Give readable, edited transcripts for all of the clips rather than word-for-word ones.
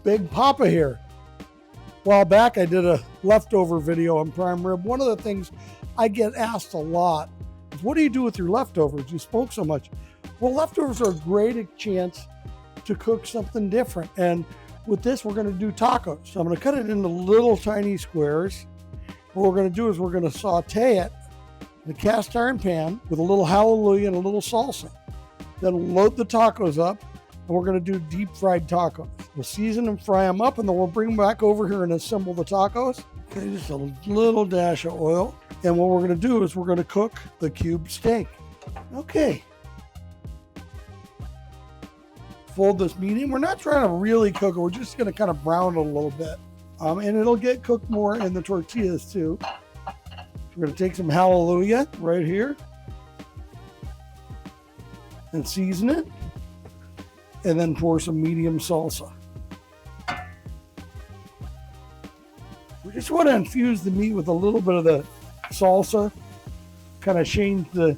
Big Papa here. A while back I did a leftover video on prime rib. One of the things I get asked a lot is, what do you do with your leftovers? You smoke so much. Well, leftovers are a great chance to cook something different. And with this, we're going to do tacos. So I'm going to cut it into little tiny squares. What we're going to do is we're going to saute it in a cast iron pan with a little hallelujah and a little salsa. Then load the tacos up, and we're going to do deep fried tacos. We'll season and fry them up, and then we'll bring them back over here and assemble the tacos. Okay, just a little dash of oil. And what we're going to do is we're going to cook the cube steak. Okay. Fold this medium. We're not trying to really cook it. We're just going to kind of brown it a little bit. And it'll get cooked more in the tortillas too. We're going to take some hallelujah right here and season it. And then pour some medium salsa. We just want to infuse the meat with a little bit of the salsa. Kind of change the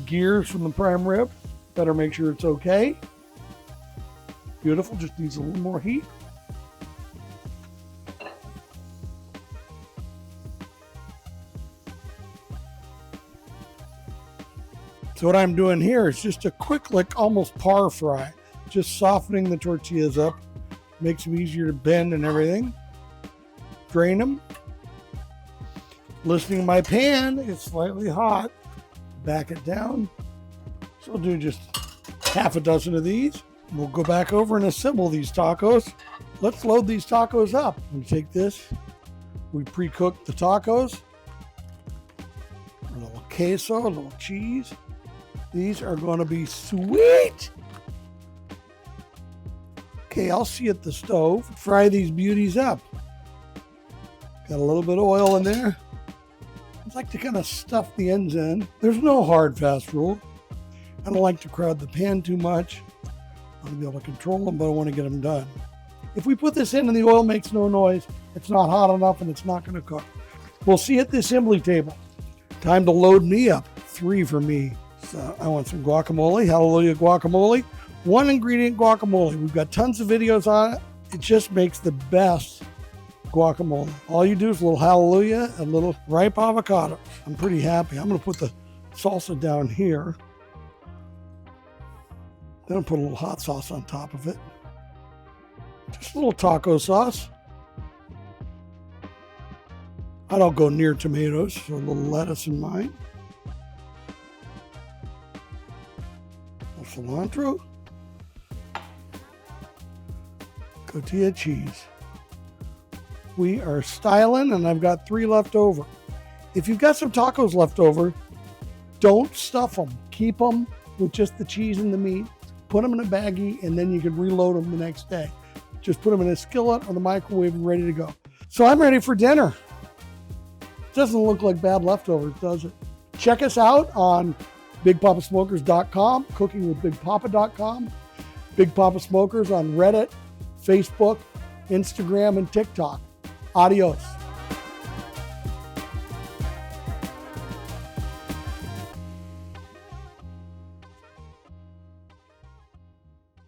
gears from the prime rib. Better make sure it's okay. Beautiful, just needs a little more heat. So what I'm doing here is just a quick, like almost par fry, just softening the tortillas up, makes them easier to bend and everything. Drain them. Listening to my pan, it's slightly hot. Back it down. So I'll do just half a dozen of these. We'll go back over and assemble these tacos. Let's load these tacos up. I'm going to take this. We pre-cooked the tacos. A little queso, a little cheese. These are going to be sweet. Okay, I'll see at the stove. Fry these beauties up. Got a little bit of oil in there. I like to kind of stuff the ends in. There's no hard fast rule. I don't like to crowd the pan too much. I want to be able to control them, but I want to get them done. If we put this in and the oil makes no noise, it's not hot enough and it's not going to cook. We'll see at the assembly table. Time to load me up. 3 for me. So I want some guacamole, hallelujah guacamole. 1 ingredient guacamole. We've got tons of videos on it. It just makes the best guacamole. All you do is a little hallelujah and a little ripe avocado. I'm pretty happy. I'm going to put the salsa down here. Then I'll put a little hot sauce on top of it. Just a little taco sauce. I don't go near tomatoes, so a little lettuce in mine. Cilantro, cotija cheese. We are styling, and I've got 3 left over. If you've got some tacos left over, don't stuff them. Keep them with just the cheese and the meat. Put them in a baggie, and then you can reload them the next day. Just put them in a skillet or the microwave and ready to go. So I'm ready for dinner. Doesn't look like bad leftovers, does it? Check us out on bigpoppasmokers.com, cookingwithbigpoppa.com, Big Papa Smokers on Reddit, Facebook, Instagram, and TikTok. Adios.